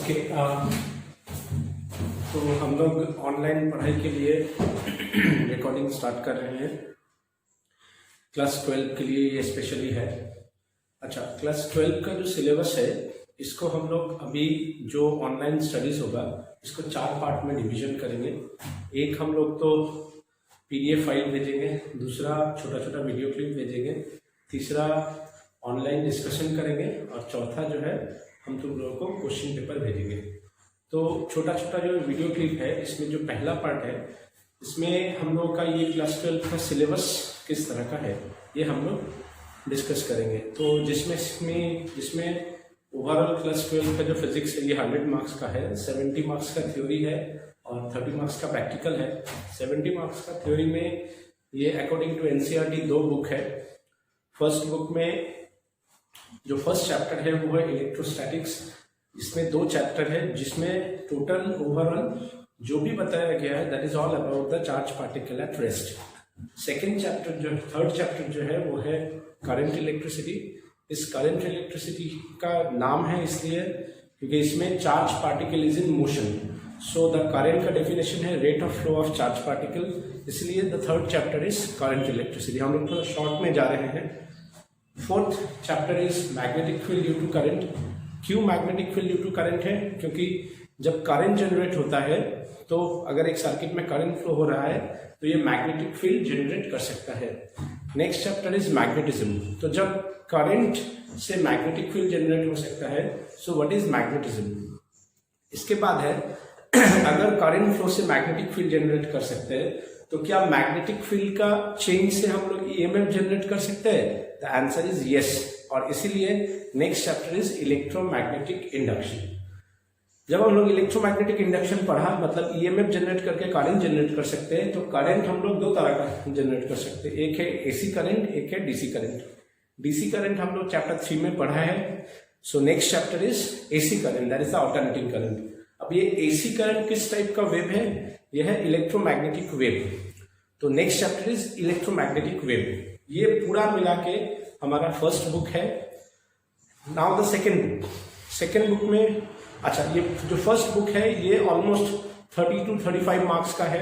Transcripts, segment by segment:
Okay, तो हम लोग ऑनलाइन पढ़ाई के लिए रिकॉर्डिंग स्टार्ट कर रहे हैं। क्लास 12 के लिए ये स्पेशली है। अच्छा, क्लास 12 का जो सिलेबस है इसको हम लोग अभी जो ऑनलाइन स्टडीज होगा इसको 4 पार्ट में डिवीजन करेंगे। एक हम लोग तो PDF फाइल भेजेंगे, दूसरा छोटा छोटा वीडियो क्लिप भेजेंगे, तीसरा ऑनलाइन डिस्कशन करेंगे और चौथा जो है हम तुम लोगों को क्वेश्चन पेपर भेजेंगे। तो छोटा छोटा जो वीडियो क्लिप है इसमें जो पहला पार्ट है इसमें हम लोगों का ये क्लास 12 का सिलेबस किस तरह का है ये हम लोग डिस्कस करेंगे। तो जिसमें ओवरऑल क्लास 12 का जो फिजिक्स है ये 100 मार्क्स का है, 70 मार्क्स का थ्योरी है और 30 मार्क्स का प्रैक्टिकल है। 70 मार्क्स का थ्योरी में ये अकॉर्डिंग टू NCERT 2 बुक है। फर्स्ट बुक में जो फर्स्ट चैप्टर है वो है इलेक्ट्रोस्टैटिक्स। इसमें 2 चैप्टर है जिसमें टोटल ओवरऑल जो भी बताया गया है that is all about the charge particle at rest. Third chapter जो है वो है करंट इलेक्ट्रिसिटी। इस करंट इलेक्ट्रिसिटी का नाम है इसलिए क्योंकि इसमें charge particle is in motion. So the current का डेफिनेशन है rate of flow of charge particle, इसलिए the third chapter is current electricity. हम लोग थोड़ा शॉर्ट में जा रहे हैं। Fourth chapter is magnetic field due to current. क्यों magnetic field due to current है? क्योंकि जब करंट जनरेट होता है तो अगर एक सर्किट में करंट फ्लो हो रहा है तो ये मैग्नेटिक फील्ड जनरेट कर सकता है। Next chapter is magnetism. तो जब करंट से मैग्नेटिक फील्ड जनरेट हो सकता है सो व्हाट इज मैग्नेटिज्म। इसके बाद है अगर करंट फ्लो से मैग्नेटिक फील्ड जनरेट कर सकते हैं तो क्या मैग्नेटिक फील्ड का चेंज से हम लोग EMF जनरेट कर सकते हैं? The answer is yes. और इसीलिए next chapter is electromagnetic induction. जब हम लोग इलेक्ट्रोमैग्नेटिक इंडक्शन पढ़ा मतलब EMF जनरेट करके करंट जनरेट कर सकते हैं। तो करंट हम लोग 2 तरह का जनरेट कर सकते हैं, एक है AC करंट, एक है DC करंट। DC करंट हम लोग चैप्टर 3 में पढ़ा है। So next chapter is AC current, that is the alternating current. अब ये AC करंट किस टाइप का वेव है? यह है इलेक्ट्रोमैग्नेटिक वेव। तो next chapter is electromagnetic wave. ये पूरा मिला के हमारा फर्स्ट बुक है। नाउ द सेकेंड बुक में, अच्छा ये जो फर्स्ट बुक है ये ऑलमोस्ट 30 to 35 मार्क्स का है।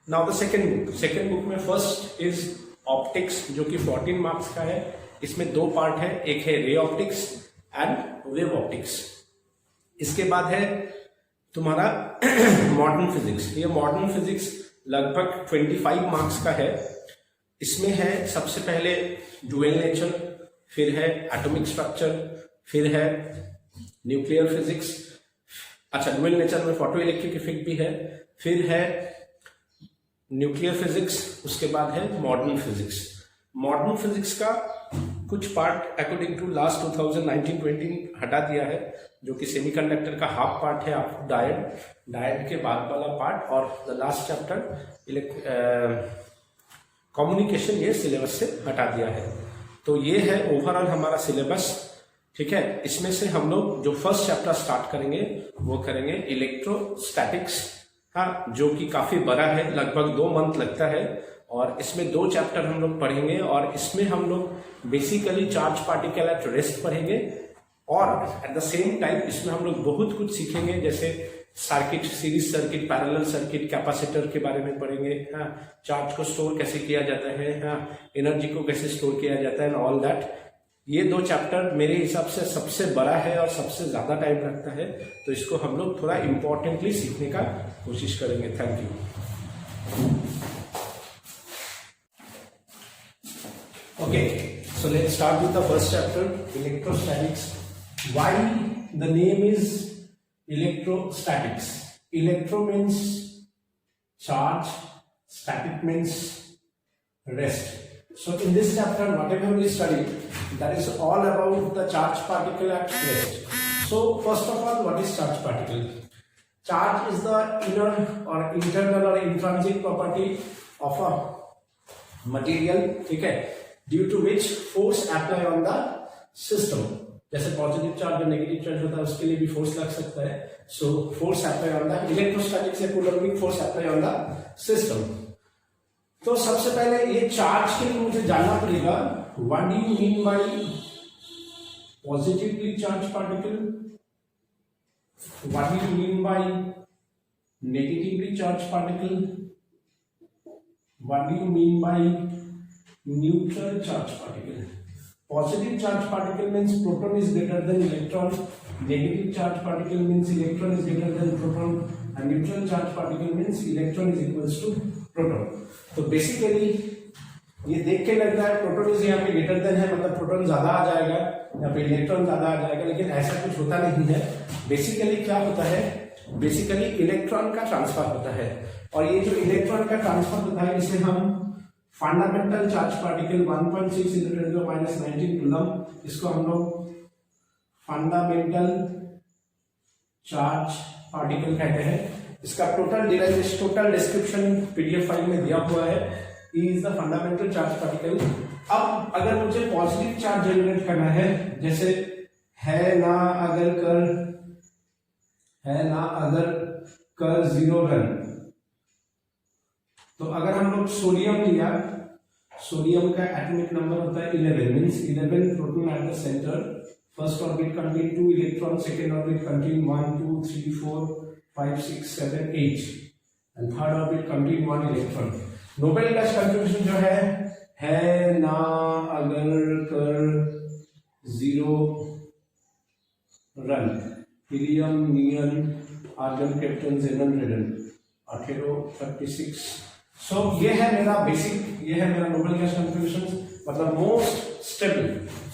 नाउ द सेकेंड बुक में फर्स्ट इज ऑप्टिक्स जो कि 14 मार्क्स का है। इसमें 2 पार्ट है, एक है ray optics and wave optics. इसके बाद है तुम्हारा मॉडर्न फिजिक्स। ये मॉडर्न फिजिक्स लगभग 25 मार्क्स का है। इसमें है सबसे पहले ड्यूअल नेचर, फिर है एटॉमिक स्ट्रक्चर, फिर है न्यूक्लियर फिजिक्स। अच्छा, ड्यूअल नेचर में फोटो इलेक्ट्रिक इफेक्ट भी है, फिर है न्यूक्लियर फिजिक्स, उसके बाद है मॉडर्न फिजिक्स। मॉडर्न फिजिक्स का कुछ पार्ट अकॉर्डिंग टू लास्ट 2019-20 हटा दिया है जो कि सेमीकंडक्टर का हाफ पार्ट है, आप डायड के बाद वाला पार्ट, और द लास्ट चैप्टर कम्युनिकेशन ये सिलेबस से हटा दिया है। तो ये है ओवरऑल हमारा सिलेबस, ठीक है। इसमें से हम लोग जो फर्स्ट चैप्टर स्टार्ट करेंगे वो करेंगे इलेक्ट्रोस्टैटिक्स, हाँ, जो कि काफी बड़ा है, लगभग 2 मंथ लगता है। और इसमें 2 चैप्टर हम लोग पढ़ेंगे और इसमें हम लोग basically charge particle at rest पढ़ेंगे और एट द सेम टाइम इसमें हम लोग बहुत कुछ सीखेंगे, जैसे circuit, series circuit, parallel circuit, capacitor के बारे में पढ़ेंगे, हाँ, चार्ज को स्टोर कैसे किया जाता है, हाँ, एनर्जी को कैसे स्टोर किया जाता है, ऑल दैट। ये 2 चैप्टर मेरे हिसाब से सबसे बड़ा है और सबसे ज्यादा टाइम लगता है, तो इसको हम लोग थोड़ा इंपॉर्टेंटली सीखने का कोशिश करेंगे। Thank you. Okay, so let's start with the first chapter, electrostatics. Why the name is electrostatics? Electro means charge, static means rest. So in this chapter, whatever we study, that is all about the charge particle at rest. So first of all, what is charge particle? Charge is the inner or internal or intrinsic property of a material, ठीक है, due to which force apply on the system. जैसे positive charge और negative charge होता है उसके लिए भी force लग सकता है। So force apply on the electrostatic से coulombic force apply on the system. तो सबसे पहले ये चार्ज के लिए मुझे जानना पड़ेगा what do you mean bye positively charge particle What do you mean by negatively charged particle? What do you mean by neutral charge particle? Positive charge particle means proton is greater than electron. Negative charge particle means electron is greater than proton. And neutral charge particle means electron is equals to proton. तो basically ये देख के लग रहा है proton is यहाँ पे greater than है, मतलब प्रोटॉन ज्यादा आ जाएगा या फिर इलेक्ट्रॉन ज्यादा आ जाएगा, लेकिन ऐसा कुछ होता नहीं है। बेसिकली क्या होता है, बेसिकली इलेक्ट्रॉन का ट्रांसफर होता है, और ये जो इलेक्ट्रॉन का ट्रांसफर होता है इसे हम फंडामेंटल चार्ज पार्टिकल 1.6 × 10⁻19 कूलम, इसको हम लोग फंडामेंटल चार्ज पार्टिकल कहते हैं। इसका टोटल डिस्क्रिप्शन पीडीएफ फाइल में दिया हुआ है। Is the fundamental charge particle. अब अगर मुझे पॉजिटिव चार्ज जनरेट करना है, जैसे है ना अगर कर 0 रन, तो अगर हम लोग सोडियम लिया, सोडियम का एटॉमिक नंबर होता है 11, means 11 proton at the centre, first orbit contain 2 electron, second orbit contain 1 2 3 4 5 6 7 8 and third orbit contain 1 electron. Noble gas contribution जो है ना अगर कर 0 रन, हीलियम, नियन, आर्गन, क्रिप्टन, ज़ेनन, रेडन, 36। सो ये है मेरा बेसिक, ये है मेरा नोबेल गैस कंट्रीब्यूशन, मतलब most stable.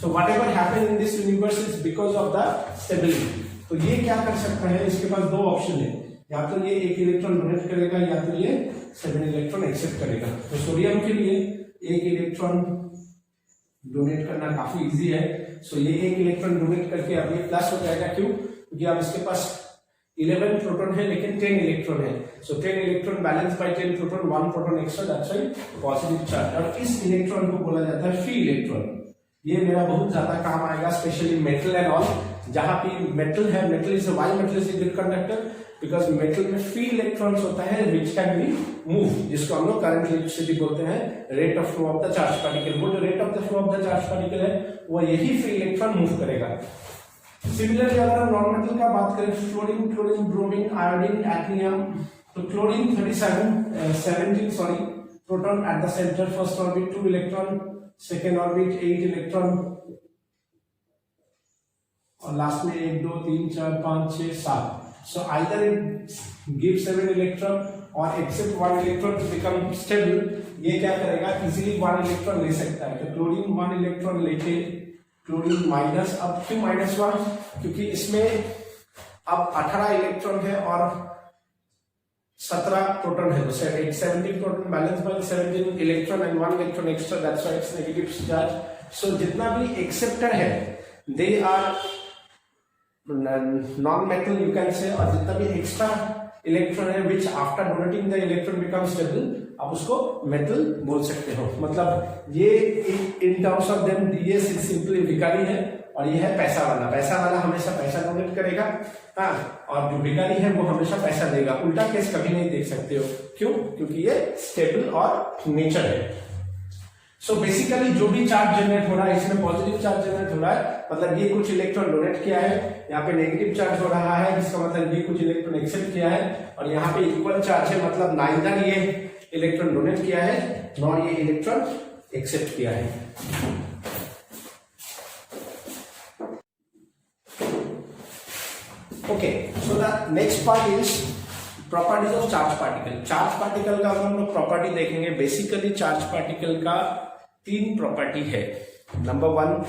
So what ever happen in this universe is because of the stability. तो ये क्या कर सकता है, इसके पास दो ऑप्शन है, या तो ये एक इलेक्ट्रॉन डोनेट करेगा या तो ये 7 इलेक्ट्रॉन एक्सेप्ट करेगा। तो सोडियम के लिए एक इलेक्ट्रॉन डोनेट करना काफी इजी है। सो ये एक इलेक्ट्रॉन डोनेट करके अब ये प्लस हो जाएगा, क्यों? क्योंकि अब इसके पास 11 प्रोटॉन है लेकिन 10 इलेक्ट्रॉन है। सो 10 electron balance bye 10 proton, 1 proton extra, that's why positive charge. और इस इलेक्ट्रॉन को बोला जाता है फ्री इलेक्ट्रॉन। ये मेरा बहुत ज्यादा काम आएगा, स्पेशली मेटल एंड ऑल। जहां पे मेटल है, metal is why metal is a good conductor, because metal में फ्री इलेक्ट्रॉन्स होता है विच कैन बी मूव, जिसको हम लोग करंट इलेक्ट्रिसिटी बोलते हैं, rate of flow of the charge particle. वो जो rate of the flow of the charge particle है वो यही फ्री इलेक्ट्रॉन मूव करेगा। सिमिलरली अगर हम नॉन मेटल का बात करें, क्लोरीन, ब्रोमीन, आयोडीन, एटनियम, तो chlorine 17 proton at the centre, first orbit 2 electron, second orbit 8 electron, और लास्ट में 1 2 3 4 5 6 7। So either it gives 7 electron or except 1 electron to become stable। ये क्या करेगा, इजीली 1 इलेक्ट्रॉन ले सकता है। तो क्लोरीन 1 इलेक्ट्रॉन लेके क्लोरीन माइनस, अब क्यों -1? क्योंकि इसमें अब 18 इलेक्ट्रॉन है और 17 प्रोटॉन है, तो 17 proton balance by 17 electron and 1 electron extra, that's why it's negative charge. So जितना भी एक्सेप्टर है they are non metal you can say, और जितना भी एक्स्ट्रा इलेक्ट्रॉन है which after donating the electron become stable, आप उसको मेटल बोल सकते हो। मतलब ये इन टर्म्स ऑफ देम ये सिंपली भिखारी है और ये है पैसा वाला। पैसा वाला हमेशा पैसा डोनेट करेगा, हाँ, और जो भिखारी है वो हमेशा पैसा देगा। उल्टा केस कभी नहीं देख सकते हो, क्यों? क्योंकि ये स्टेबल और नेचर है। सो बेसिकली जो भी चार्ज जनरेट हो रहा है, इसमें पॉजिटिव चार्ज जनरेट हो रहा है, मतलब ये कुछ इलेक्ट्रॉन डोनेट किया है, यहाँ पे नेगेटिव चार्ज हो रहा है, जिसका मतलब ये कुछ इलेक्ट्रॉन एक्सेप्ट किया है, और यहाँ पे इक्वल चार्ज है, मतलब नाइदर ये इलेक्ट्रॉन डोनेट किया है नॉर ये इलेक्ट्रॉन एक्सेप्ट किया है। Okay, so the next part is properties of charge particle. Charge particle का हम लोग प्रॉपर्टी देखेंगे। बेसिकली चार्ज पार्टिकल का 3 प्रॉपर्टी है। Number 1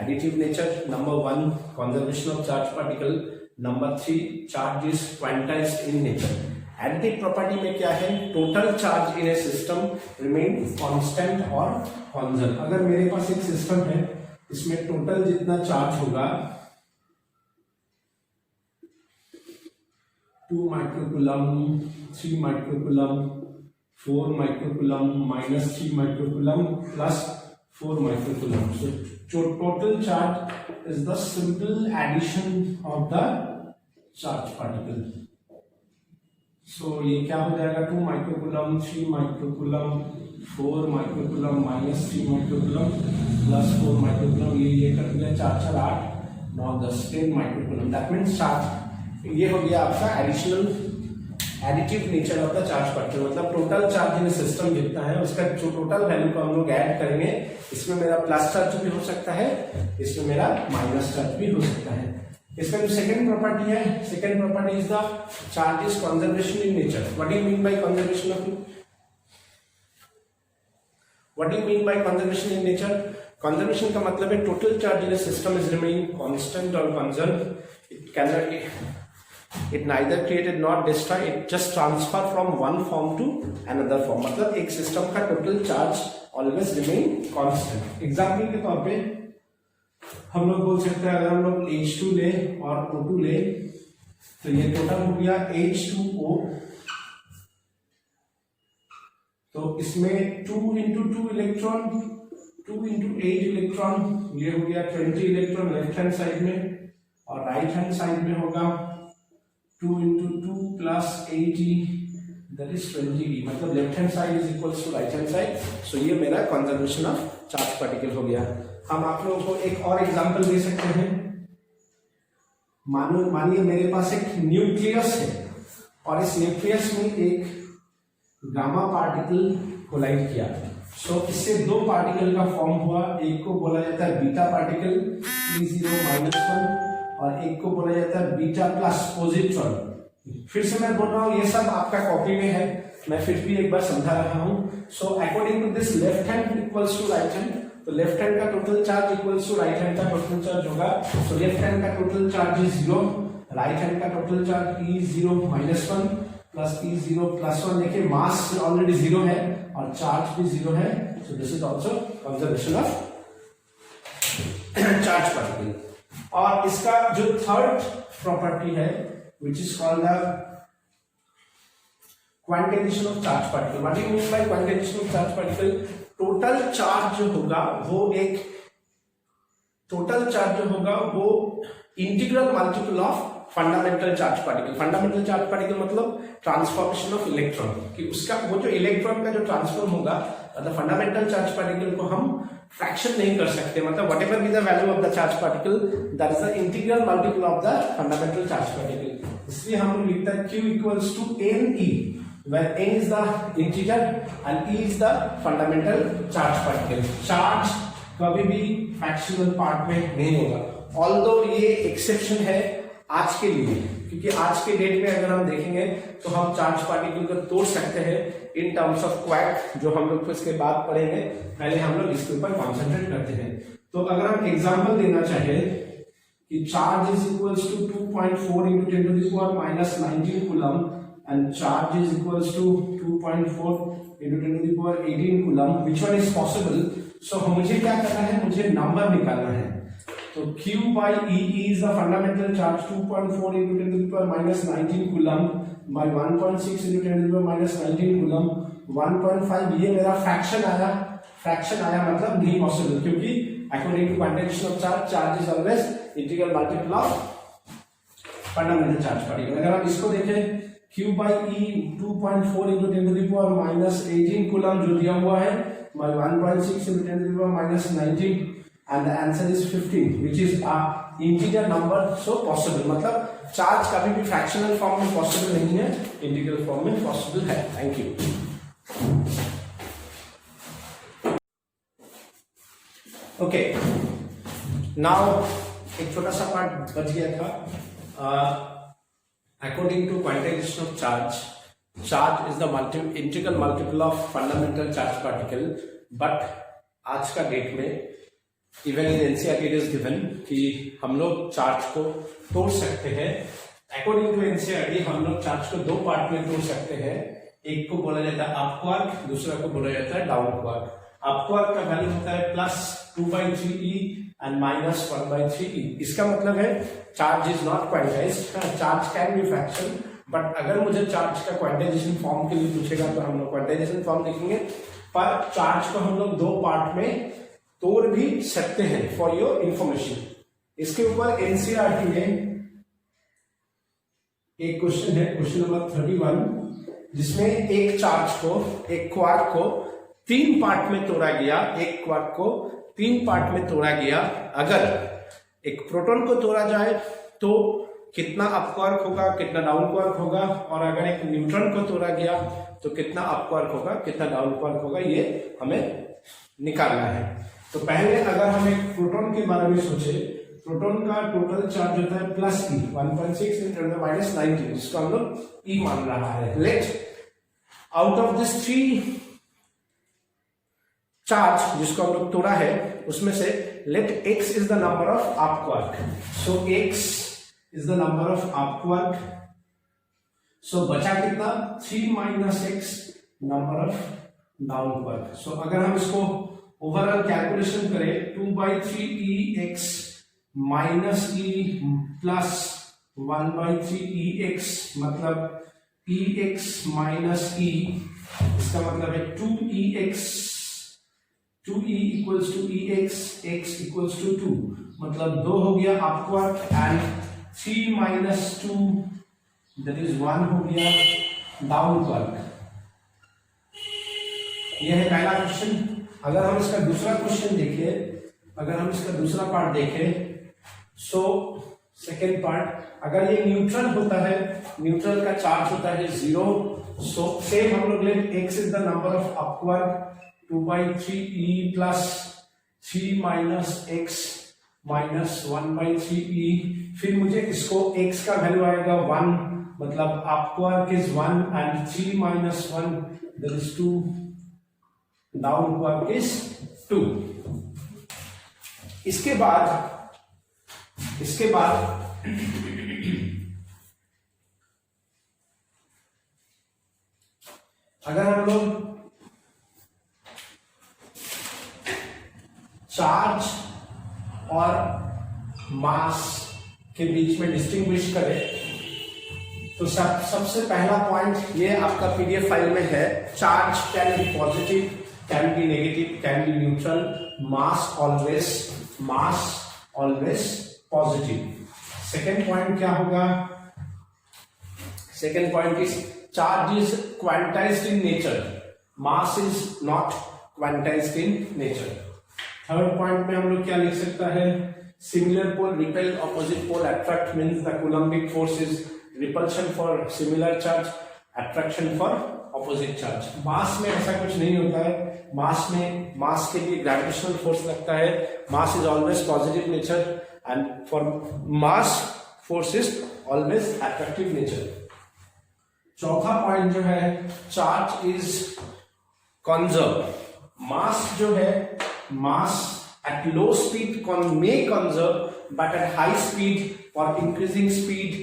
additive nature, number 1 conservation of charge particle, number 3 charge is quantised in nature. Additive property में क्या है, total charge इन ए system remain constant और कॉन्जर्व। अगर मेरे पास एक सिस्टम है, इसमें टोटल जितना चार्ज होगा 2 microcoulomb, 3 microcoulomb, 4 microcoulomb, -3 microcoulomb plus 4 microcoulomb. So total charge is the simple addition of the charge particle. So ये क्या हो जाएगा, 2 microcoulomb, 3 microcoulomb, 4 microcoulomb, -3 microcoulomb plus 4 microcoulomb, ये कर दिया 4 4 8 9 10 10 माइक्रोकूलम। दैट मीन्स चार्ज ये हो गया आपका additive nature of the charge particle, मतलब टोटल चार्ज इन सिस्टम जितना है उसका जो टोटल वैल्यू को हम लोग ऐड करेंगे, इसमें मेरा प्लस चार्ज भी हो सकता है, इसमें मेरा माइनस चार्ज भी हो सकता है। इसका जो सेकंड प्रॉपर्टी है, second property is the charge is conservation in nature. What do you mean by conservation of, what do you mean by conservation in nature? Conservation का मतलब है total charge in system is remaining constant और conserve. It can not, it neither created nor destroy, it just transfer from one form to another form। मतलब एक system का total charge always remain constant. Example के तौर पे हम लोग बोल सकते हैं, अगर हम लोग H2 ले और O2 ले तो ये टोटल हो गया H2O, तो इसमें 2 into 2 इलेक्ट्रॉन, 2 into 8 इलेक्ट्रॉन, ये हो गया 20 इलेक्ट्रॉन लेफ्ट हैंड साइड में, और राइट हैंड साइड में होगा 2 into 2 plus 80 that is 20E, मतलब left hand side is equals to right hand side. So ये मेरा कंजर्वेशन ऑफ चार्ज पार्टिकल हो गया। हम आप लोगों को एक और एग्जांपल दे सकते हैं। मानिए मेरे पास एक न्यूक्लियस है और इस न्यूक्लियस में एक गामा पार्टिकल कोलाइड किया। सो इससे दो पार्टिकल का फॉर्म हुआ, एक को बोला जाता है बीटा पार्टिकल E0-1 और एक को बोला जाता है बीटा प्लस पॉजिट्रॉन। फिर से मैं बोल रहा हूँ, ये सब आपका कॉपी में है, मैं फिर भी एक बार समझा रहा हूँ। So according to this left hand equals to right hand, तो लेफ्ट हैंड का total charge equals to right hand का टोटल चार्ज होगा। सो लेफ्ट हैंड का total charge is 0, right hand का total charge E0-1 plus E0+1। देखिए मास already 0 है और charge भी 0 है। So this is also conservation of charge particle. और इसका जो थर्ड प्रॉपर्टी है which is called the quantization of charge particle. What do you mean bye quantization of charge particle? Total charge जो होगा वो एक टोटल चार्ज जो होगा वो integral multiple of fundamental charge particle. Fundamental charge particle मतलब transformation of electron, कि उसका वो जो इलेक्ट्रॉन का जो ट्रांसफॉर्म होगा, मतलब फंडामेंटल चार्ज पार्टिकल को हम फ्रैक्शन नहीं कर सकते, मतलब whatever be the value of the charge particle that is the integral multiple of the fundamental charge particle. इसलिए हम लोग लिखते हैं Q equals to NE, where N is the integer and E is the fundamental charge particle। Charge कभी भी fractional part में नहीं होगा, ऑल्दो ये एक्सेप्शन है आज के लिए, क्योंकि आज के डेट में अगर हम देखेंगे तो हम चार्ज पार्टिकल को तोड़ सकते हैं इन टर्म्स ऑफ क्वैक, जो हम लोग इसके बाद पढ़ेंगे। पहले हम लोग इसके ऊपर कॉन्सेंट्रेट करते हैं। तो अगर हम एग्जांपल देना चाहे कि charge is equals to 2.4 into 10 to the power minus 19 coulomb and charge is equals to 2.4 into 10 to the power 18 coulomb, which one is possible? So मुझे क्या करना है, मुझे नंबर निकालना है। तो Q by E is the fundamental charge 2.4 into 10 to the power minus 19 coulomb by 1.6 into 10 to the power minus 19 coulomb 1.5। ये मेरा फ्रैक्शन आया मतलब नहीं पॉसिबल, क्योंकि according to quantization of charge, charge is always integral multiple of fundamental charge particle. अगर आप इसको देखें Q by E 2.4 into 10 to the power minus 18 coulomb जो दिया हुआ है by 1.6 into 10 to the power minus 19 and the answer is 15 which is a integer number, so possible। मतलब charge कभी भी फ्रैक्शनल फॉर्म में पॉसिबल नहीं है, इंटीग्रल फॉर्म में पॉसिबल है। Thank you. ओके, नाउ एक छोटा सा पार्ट बच गया था। According to quantization of charge, charge is the integral multiple of fundamental charge particle, but आज का डेट में even in NCERT it is given कि हम लोग चार्ज को तोड़ सकते हैं। अकॉर्डिंग टू एनसीईआरटी हम लोग चार्ज को दो पार्ट में तोड़ सकते हैं, एक को बोला जाता है अप क्वार्क, दूसरा को बोला जाता है डाउन क्वार्क। अप क्वार्क का वैल्यू होता है +2/3e एंड -1/3e। इसका मतलब है charge is not quantized, charge can B fraction, but अगर मुझे चार्ज का क्वांटाइजेशन फॉर्म के लिए पूछेगा तो हम लोग क्वांटाइजेशन फॉर्म लिखेंगे, पर चार्ज को हम लोग दो पार्ट में तोड़ भी सकते हैं फॉर योर इंफॉर्मेशन। इसके ऊपर एनसीईआरटी में एक क्वेश्चन है, क्वेश्चन नंबर 31, जिसमें एक चार्ज को, एक क्वार्क को तीन पार्ट में तोड़ा गया, एक क्वार्क को तीन पार्ट में तोड़ा गया। अगर एक प्रोटॉन को तोड़ा जाए तो कितना अप क्वार्क होगा, कितना डाउन क्वार्क होगा, और अगर एक न्यूट्रॉन को तोड़ा गया तो कितना अप क्वार्क होगा, कितना डाउन क्वार्क होगा, ये हमें निकालना है। तो पहले अगर हम एक प्रोटॉन के बारे में सोचे, प्रोटॉन का टोटल चार्ज होता है प्लस ई 1.6 × 10⁻⁹, जिसको हम लोग ई मान रहा है। Let out of this 3 charge जिसको हम लोग तोड़ा है, उसमें से let x is the number of up quark, so x is the number of up quark, so बचा कितना 3 - x number of down quark. So अगर हम इसको ओवरऑल कैलकुलेशन करें 2/3 ex minus e plus 1/3 ex, मतलब ex माइनस e, इसका मतलब है 2ex, 2e equals to ex, x equals to 2, मतलब 2 हो गया up quark and 3 - 2 that is 1 हो गया डाउन क्वार्क। यह है पहला क्वेश्चन। अगर हम इसका दूसरा क्वेश्चन देखें, अगर हम इसका दूसरा पार्ट देखें, सो सेकेंड पार्ट, अगर ये न्यूट्रल होता है, न्यूट्रल का चार्ज होता है 0, सो सेम हम लोग लें x is the number of up quark 2/3e plus 3 - x minus 1/3e, फिर मुझे इसको x का वैल्यू आएगा 1, मतलब up quark is 1 and 3 - 1 that is 2, down quark is 2। इसके बाद अगर हम लोग चार्ज और मास के बीच में डिस्टिंग्विश करें, तो सबसे पहला पॉइंट ये आपका पीडीएफ फाइल में है, charge can be positive, can be negative, can be neutral, mass always positive. Second point क्या होगा? Second point is charge is quantised in nature, mass is not quantised in nature. Third point में हम लोग क्या लिख सकता है? Similar pole repel, opposite pole attract, means the coulombic force is repulsion for similar charge, attraction for opposite charge. Mass में ऐसा कुछ नहीं होता है, मास के लिए ग्रेविटेशनल फोर्स लगता है, mass is always positive nature and for mass force is always attractive nature. चौथा पॉइंट जो है, चार्ज इज कंजर्व, मास जो है, मास at low speed may conserve, but at high speed or increasing speed,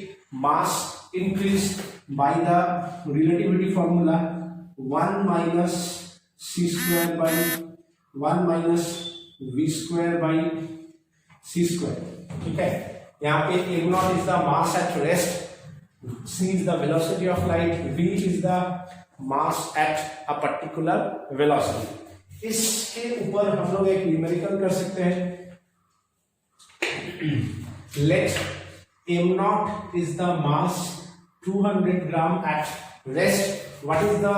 mass increased by the relativity formula 1 minus c square by 1 minus v square by c square। ठीक है, यहाँ पे m naught is the mass at rest, c is the velocity of light, v is the mass at a particular velocity। इसके ऊपर हम लोग एक numerical कर सकते हैं। Let m naught is the mass 200 gram at rest, what is the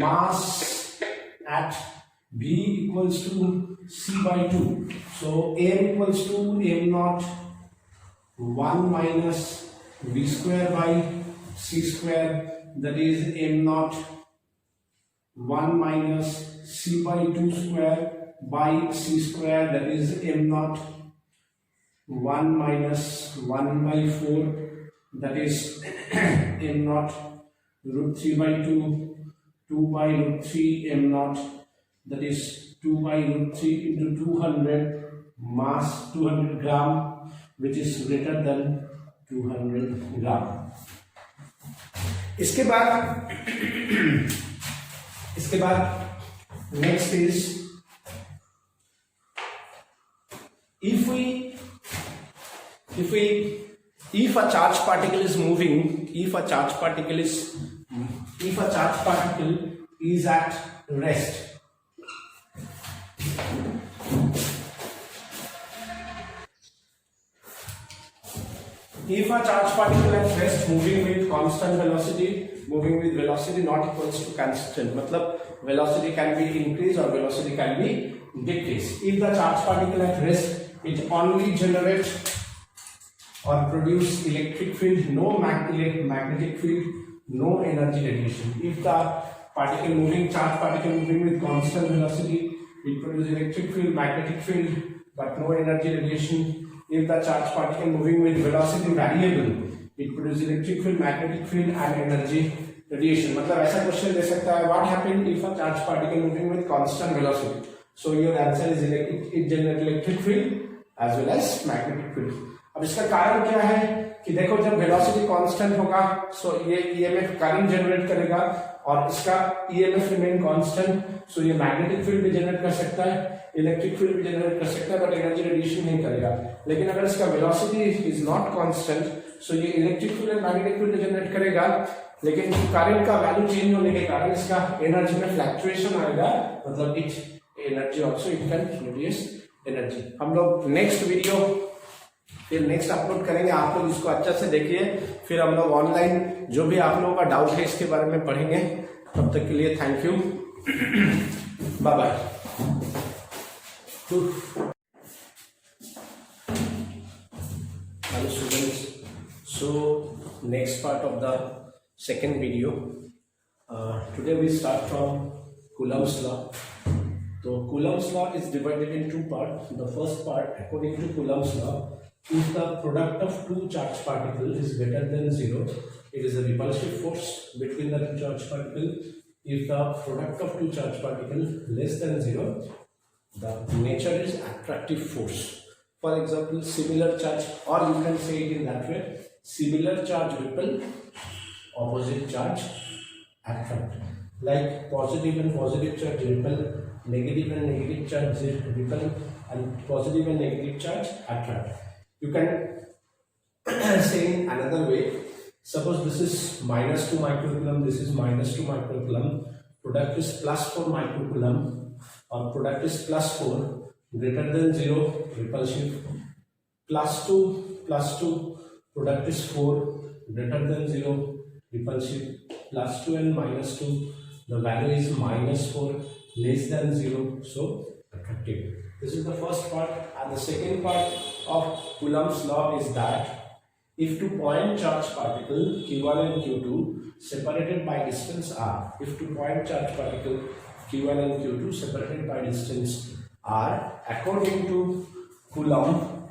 mass at v equals to c by 2, so m equals to m naught 1 minus v square by c square, that is m naught 1 minus c by 2 square by c square, that is m naught 1 minus 1 by 4, that is m naught root 3 by 2, 2 by root 3 m naught, that is 2 by root 3 into 200, mass 200 gram, which is greater than 200 gram। इसके बाद next is, if a charge particle is moving, if a charge particle is at rest, if a charge particle at rest moving with constant velocity, moving with velocity not equals to constant, मतलब velocity can be increased or velocity can be decreased। If the charge particle at rest it only generates or produce electric field, no magnetic field, no energy radiation. If the particle moving, charge particle moving with constant velocity, it produces electric field, magnetic field, but no energy radiation. If the charge particle moving with velocity variable, it produces electric field, magnetic field and energy radiation. मतलब ऐसा question दे सकता है, what happened if a charge particle moving with constant velocity? So your answer is it generates electric field as well as magnetic field. अब इसका कारण क्या है कि देखो जब वेलोसिटी कांस्टेंट होगा सो ये ईएमएफ करंट जनरेट करेगा और इसका ईएमएफ रिमेन कांस्टेंट, सो ये मैग्नेटिक फील्ड भी जनरेट कर सकता है, इलेक्ट्रिक फील्ड भी जनरेट कर सकता है, बट एनर्जी रेडिएशन नहीं करेगा. लेकिन अगर इसका velocity is not constant so ये इलेक्ट्रिक फील्ड और मैग्नेटिक फील्ड जनरेट करेगा, लेकिन करंट का वैल्यू चेंज होने के कारण इसका एनर्जी में फ्लक्चुएशन आएगा, मतलब it energy also it can produce energy. हम लोग नेक्स्ट वीडियो फिर नेक्स्ट अपलोड करेंगे, आप लोग इसको अच्छा से देखिए, फिर हम लोग ऑनलाइन जो भी आप लोगों का डाउट है इसके बारे में पढ़ेंगे. तब तक के लिए thank you, bye bye. Hello students, so next part of the second video, today we start from Coulomb's law. So Coulomb's law is divided in two parts. The first part, according to Coulomb's law, if the product of two charged particles is greater than 0, it is a repulsive force between the two charged particles. If the product of two charged particles less than 0, the nature is attractive force. For example, similar charge, or you can say it in that way, similar charge repel, opposite charge attract. Like positive and positive charge repel, negative and negative charge repel, and positive and negative charge attract. You can say in another way, suppose this is minus 2 microcoulomb, this is minus 2 microcoulomb, product is plus 4 microcoulomb, or product is plus 4, greater than 0, repulsive, plus 2, product is 4, greater than 0, repulsive, plus 2 and minus 2, the value is minus 4, less than 0, so attractive. This is the first part, and the second part of Coulomb's law is that if two point charge particle Q1 and Q2 separated by distance r, if two point charge particle Q1 and Q2 separated by distance r, according to Coulomb,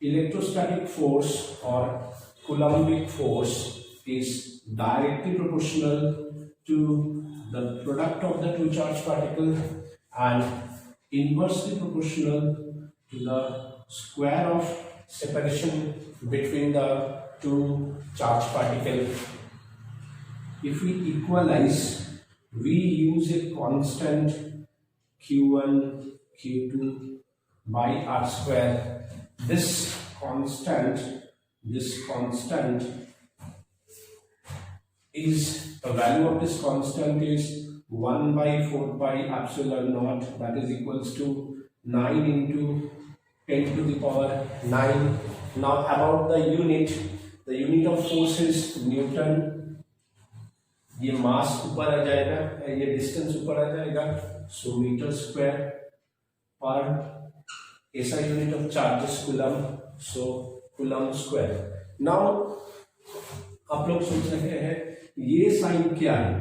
electrostatic force or Coulombic force is directly proportional to the product of the two charge particles and inversely proportional to the square of separation between the two charge particles. If we equalize, we use a constant Q1 Q2 by r square. This constant is, the value of this constant is 1 by 4 pi epsilon naught, that is equals to 9 into 10 to the power 9. Now about the unit of force is Newton. ये मास ऊपर आ जाएगा, ये distance ऊपर आ जाएगा, सो metre square पर ऐसा unit of charges coulomb, so coulomb square. Now आप लोग सोच रहे हैं ये साइन क्या है,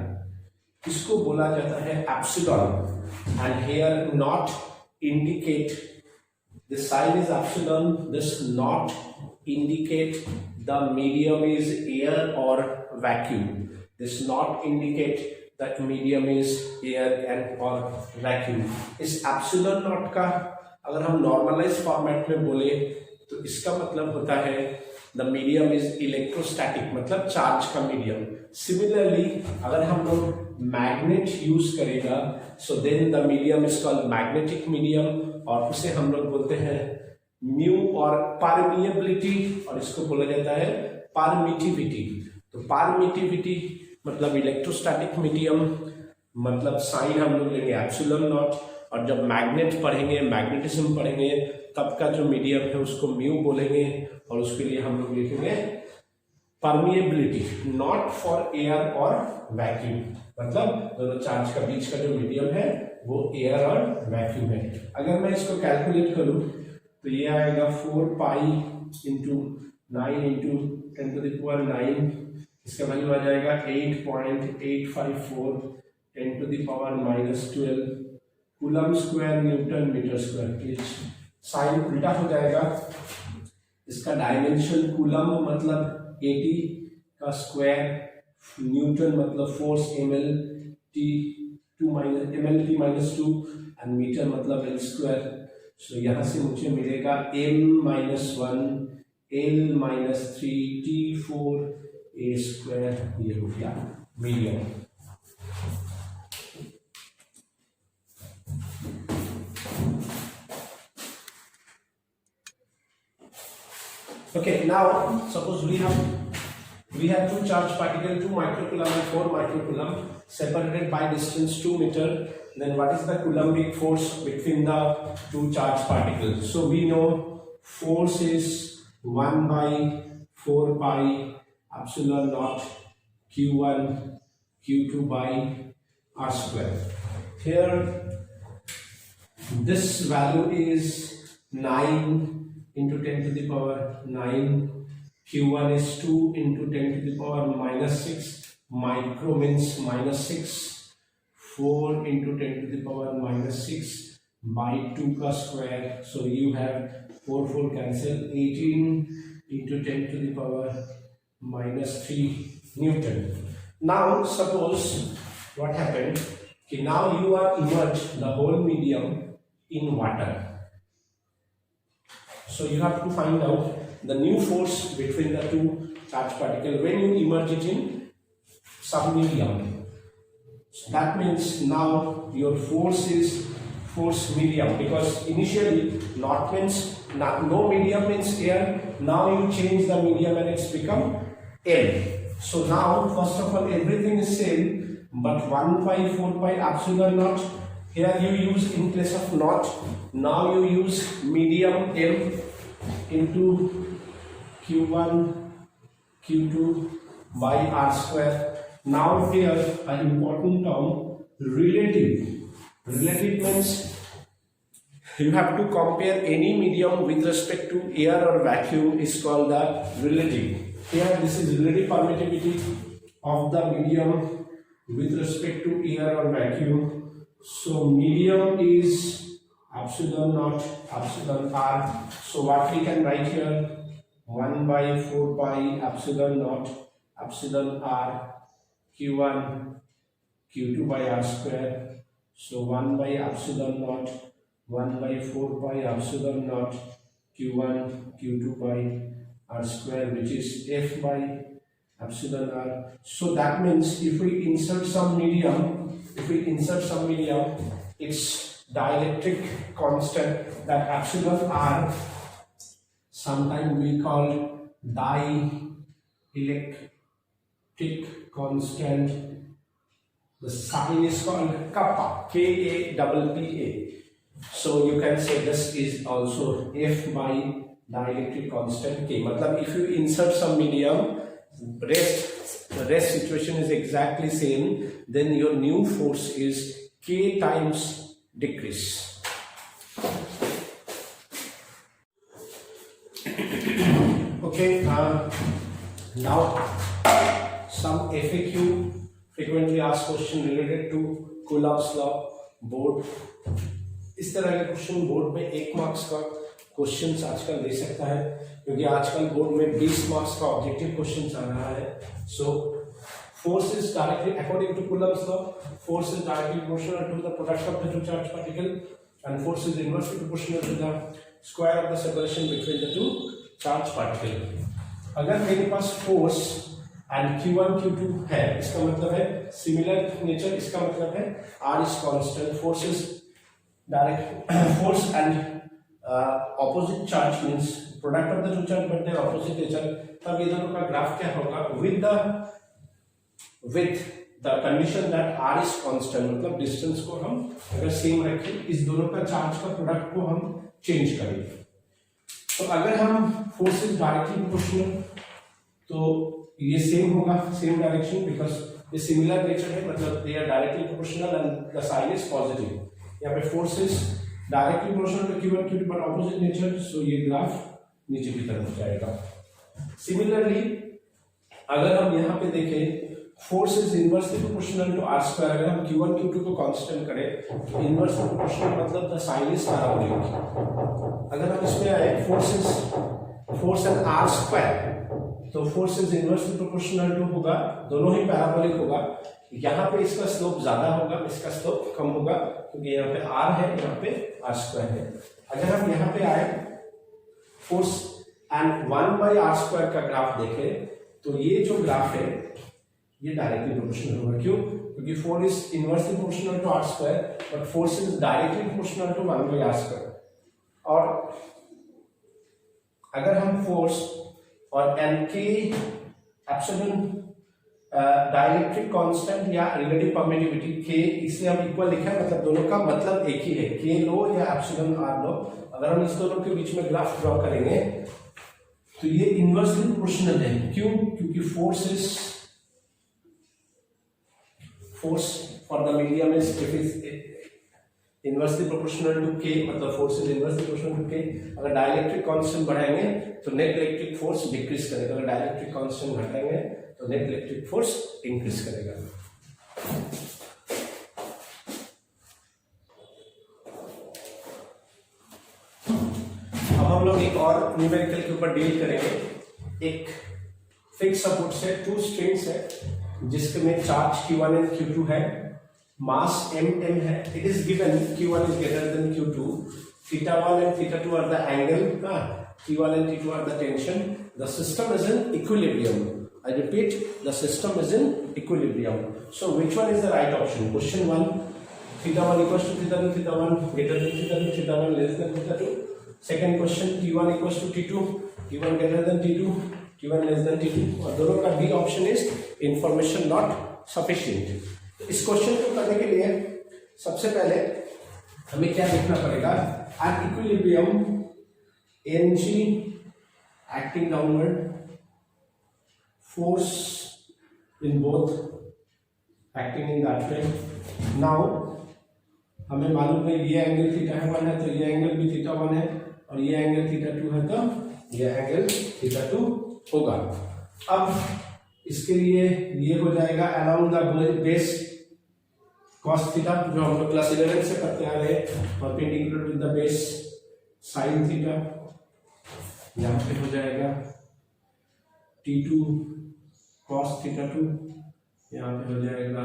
इसको बोला जाता है epsilon, and here not indicate, the sign is epsilon, this not indicate the medium is air or vacuum, this not indicate that medium is air and or vacuum. इस epsilon not का अगर हम नॉर्मलाइज फॉर्मेट में बोले तो इसका मतलब होता है the medium is electrostatic, मतलब चार्ज का मीडियम. सिमिलरली अगर हम लोग मैग्नेट यूज करेगा so then the medium is called magnetic medium, और उसे हम लोग बोलते हैं म्यू और परमिएबिलिटी, और इसको बोला जाता है परमिटिविटी. तो परमिटिविटी मतलब इलेक्ट्रोस्टैटिक मीडियम, मतलब साइन हम लोग लेंगे एप्सिलॉन नॉट, और जब मैग्नेट पढ़ेंगे, मैग्नेटिज्म पढ़ेंगे, तब का जो मीडियम है उसको म्यू बोलेंगे, और उसके लिए हम लोग लिखेंगे परमिएबिलिटी, नॉट फॉर एयर और वैक्यूम, मतलब दोनों चार्ज का बीच का जो मीडियम है वो एयर और वैक्यूम है. अगर मैं इसको कैलकुलेट करूं तो ये आएगा 4 पाई इंटू 9 इंटू 10⁻⁹, इसका वैल्यू आ जाएगा 8.854 10⁻⁻12 coulomb square newton meter square. Please sign उल्टा हो जाएगा, इसका डायमेंशन कूलम मतलब 80 का स्क्वायर, न्यूटन मतलब फोर्स MLT -2 एंड मीटर मतलब L स्क्वायर। सो यहाँ से मुझे मिलेगा M-1 L-3 T4 A square, ये हो गया medium. Okay, now suppose we have two charge particles, 2 microcoulomb and 4 microcoulomb, separated by distance 2 meter. Then what is the coulombic force between the two charge particles? So we know force is 1 by 4 pi epsilon naught Q1 Q2 by R square. Here this value is 9 into 10⁻⁹, Q1 is 2 into 10⁻⁻6, micro means -6, 4 into 10⁻⁻6 by 2 का square, so you have 4 cancel, 18 into 10⁻⁻3 Newton. Now suppose what happened, okay, now you are immersed the whole medium in water. So you have to find out the new force between the two charge particles when you immerse it in some medium. So that means now your force is force medium, because initially not means no medium means air. Now you change the medium and it's become L. So now first of all everything is same, but 1 by 4 pi epsilon naught. Here you use in place of naught, now you use medium M into Q1 Q2 by R square. Now here an important term, relative. Relative means you have to compare any medium with respect to air or vacuum is called the relative. Here this is relative permittivity of the medium with respect to air or vacuum. So medium is epsilon naught epsilon R. So what we can write here, 1 by 4 pi epsilon naught epsilon R Q1 Q2 by R square. So 1 by epsilon naught 1 by 4 pi epsilon naught Q1 Q2 by R square, which is F by epsilon R. So that means if we insert some medium, its dielectric constant, that epsilon R sometimes we call dielectric constant. The sign is called kappa, Kappa. So you can say this is also F by dielectric constant K. Matlab if you insert some medium, the rest situation is exactly same, then your new force is K times decrease. Okay, now some FAQ, frequently asked question related to Coulomb's law, board. इस तरह के question board में 1 marks का question आजकल दे सकता है, क्योंकि आजकल बोर्ड में 20 मार्क्स का ऑब्जेक्टिव क्वेश्चन आ रहा है. सो force is directly, according to Coulomb's law, force is directly proportional to the product of the two charge particle, and force is inversely proportional to the square of the separation between the two charge particle. अगर मेरे पास force and Q1 Q2 है, इसका मतलब है similar nature, इसका मतलब है R is constant, force is direct, force and opposite charge means product of the two charge but their opposite nature. तब ये दोनों का ग्राफ क्या होगा, with the condition that R is constant, मतलब डिस्टेंस को हम अगर सेम रखें, इस दोनों का चार्ज का प्रोडक्ट को हम चेंज करेंगे. तो अगर हम फोर्स इज डायरेक्टली प्रोपोर्शनल तो ये सेम होगा, सेम डायरेक्शन, बिकॉज ये सिमिलर नेचर है, मतलब they are directly proportional and the sign is positive. यहाँ पे force is directly proportional to Q1 Q2 but opposite nature, so ये ग्राफ नीचे की तरफ जाएगा. सिमिलरली अगर हम यहाँ पे देखें force is inversely proportional to r square, अगर हम Q1 Q2 को कांस्टेंट करें तो इनवर्सली प्रोपोर्शनल मतलब द साइन इज पैराबोलिक। अगर हम इसमें आए फोर्स एंड आर स्क्वायर, तो force is inversely proportional to होगा, दोनों ही पैराबोलिक होगा। यहाँ पे इसका स्लोप ज्यादा होगा, इसका स्लोप कम होगा, क्योंकि यहाँ पे आर है, यहाँ पे आर स्क्वायर है। अगर हम यहाँ पे आए फोर्स एंड 1/r² का ग्राफ देखें तो ये जो ग्राफ है ये डायरेक्टली प्रोपोर्शनल होगा। क्यों? क्योंकि force is inversely proportional to r², but force is directly proportional to 1/r²। और अगर हम फोर्स और एन के एप्सिलॉन डाइलेक्ट्रिक कांस्टेंट या रिलेटिव परमिटिविटी के, इसे हम इक्वल लिखा है, मतलब दोनों का मतलब एक ही है, के लो या एप्सिलॉन आर लो। अगर हम इस दोनों के बीच में ग्राफ ड्रॉ करेंगे तो ये इनवर्सली प्रोपोर्शनल है। क्यों? क्योंकि force for the medium is inversely proportional to K, मतलब force is inversely proportional to K. अगर डाइलेक्ट्रिक कांस्टेंट बढ़ाएंगे तो नेट इलेक्ट्रिक फोर्स डिक्रीज करेगा, अगर डाइलेक्ट्रिक कांस्टेंट घटाएंगे तो नेट इलेक्ट्रिक फोर्स इंक्रीज करेगा। अब हम लोग एक और न्यूमेरिकल के ऊपर डील करेंगे। एक फिक्स सपोर्ट से 2 स्ट्रिंग्स है जिसके में चार्ज Q1 एंड Q2 है, मास m है। It is given Q1 is greater than Q2, θ1 and θ2 are the angle, T1 and T2 are the tension. The system is in equilibrium. I repeat, the system is in equilibrium. So which one is the right option? Question 1, θ1 equals to θ2, θ1 greater than θ2, θ1 less than θ2. Second question, T1 equals to T2, T1 greater than T2, T1 less than T2। और दोनों का B option is information not sufficient. तो इस question को करने के लिए सबसे पहले हमें क्या देखना पड़ेगा? At equilibrium Mg acting downward, force in both acting in that way। now हमें मालूम है ये एंगल θ1 है तो ये एंगल भी θ1 है, और ये एंगल θ2 है तो ये एंगल θ2 होगा। अब इसके लिए ये हो जाएगा along the base cos theta, जो हम लोग क्लास 11 से करते आ रहे हैं, perpendicular with the base sin theta. यहाँ पे हो जाएगा T2 cos θ2, यहाँ पे हो जाएगा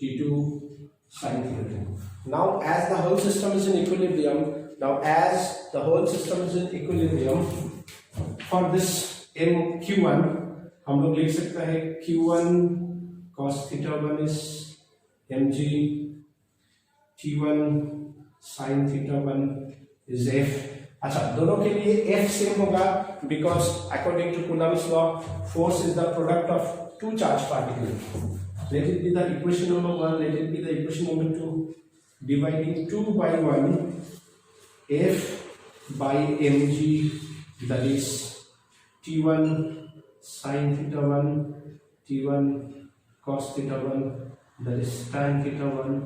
T2 sin θ2। Now as the whole system is in equilibrium, for this in Q1 हम लोग लिख सकते हैं Q1 cos θ1 is mg, T1 sin θ1 is f। अच्छा, दोनों के लिए F सेम होगा because according to Coulomb's law, force is the product of two charged particles। Let it be the equation number 1, let it be the equation number 2, dividing 2 by 1 F by mg, that is T1 sin θ1, T1 cos θ1, that is tan θ1।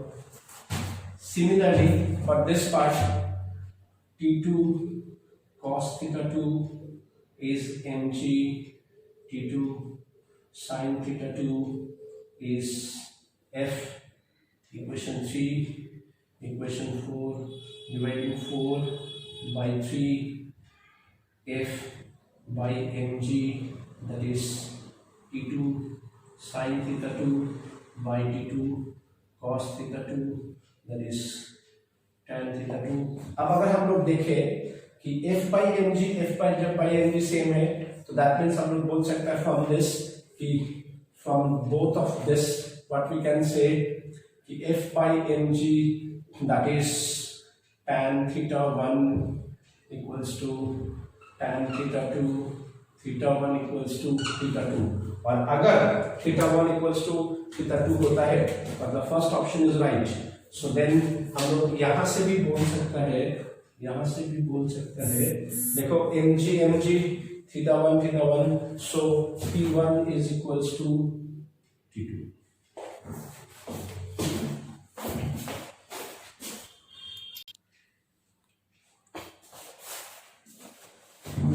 Similarly, for this part, T2 cos θ2 is mg, T2 sin θ2 is f। Equation 3, equation 4, dividing 4 by 3 f by mg, that is T2 sin θ2 by T2 cos θ2, that is tan θ2। अब अगर हम लोग देखें कि f by mg, f by जब by mg same है तो that means हम लोग बोल सकते हैं फ्रॉम दिस कि from both of this what we can say कि f by mg that is tan θ1 equals to tan θ2, θ1 equals to θ2। और अगर θ1 equals to θ2 होता है तो the first option is right. So then हम लोग यहाँ से भी बोल सकता है, यहाँ से भी बोल सकता है, देखो mg mg θ1 θ1, so T1 is equals to T2।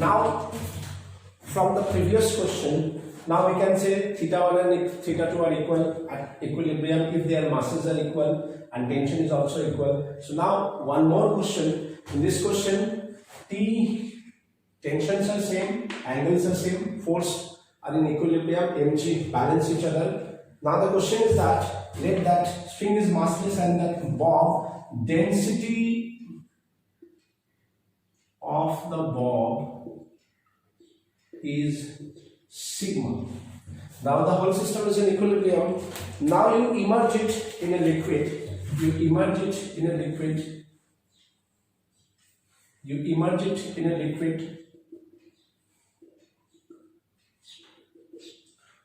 Now from the previous question, now we can say theta 1 and theta 2 are equal at equilibrium if their masses are equal and tension is also equal. So now one more question. In this question, T tensions are same, angles are same, force are in equilibrium, mg balance each other. Now the question is that let that string is massless and that bob density of the bob is sigma. Now the whole system is in equilibrium. Now you immerse it in a liquid. You immerse it in a liquid. You immerse it in a liquid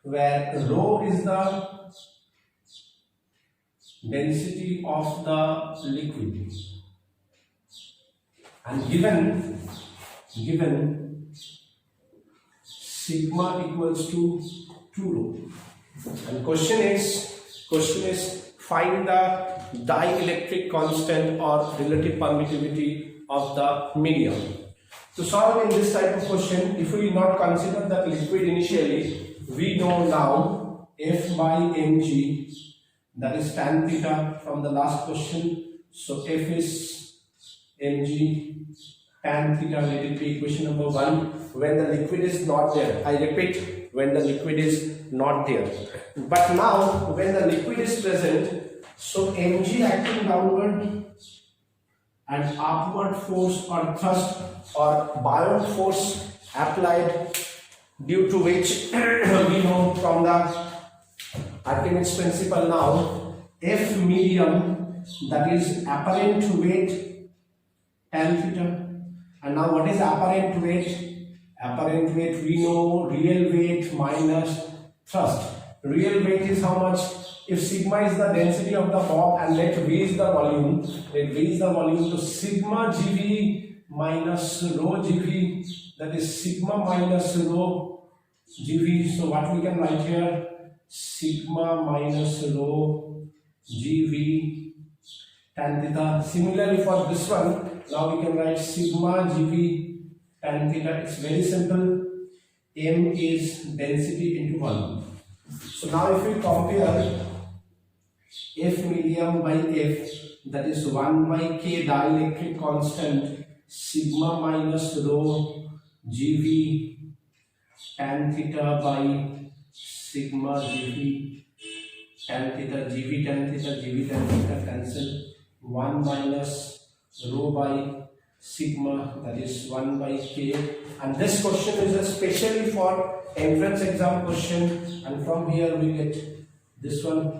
where rho is the density of the liquid, and given sigma equals to 2 rho. And question is find the dielectric constant or relative permittivity of the medium. To solve in this type of question, if we not consider that liquid initially, we know now F by mg, that is tan theta from the last question. So F is mg tan theta, let it be equation number 1 when the liquid is not there. I repeat, when the liquid is not there. But now when the liquid is present, so mg acting downward and upward force or thrust or buoyant force applied, due to which we know from the Archimedes principle now F medium, that is apparent weight tan theta. And now what is apparent weight? Apparent weight we know real weight minus thrust. Real weight is how much? If sigma is the density of the bob and let V is the volume, so sigma GV minus rho GV, that is sigma minus rho GV. So what we can write here? Sigma minus rho GV tan theta. Similarly for this one, now we can write sigma GV tan theta. It's very simple. M is density into volume. So now if we compare F medium by F, that is 1 by K dielectric constant, sigma minus rho GV tan theta by sigma GV tan theta, GV tan theta, GV tan theta cancel, 1 minus rho by sigma, that is 1 by K. And this question is especially for entrance exam question, and from here we get this one,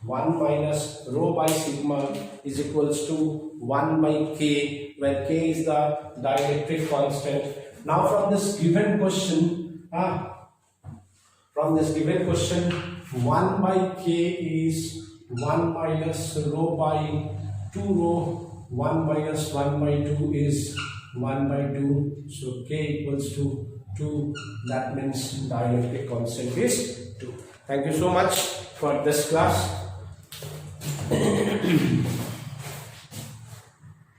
1 minus rho by sigma is equals to 1 by K, where K is the dielectric constant. Now from this given question, 1 by K is 1 minus rho by 2 rho, 1 minus 1 by 2 is 1 by 2, so K equals to 2, that means dielectric constant is 2. Thank you so much for this class.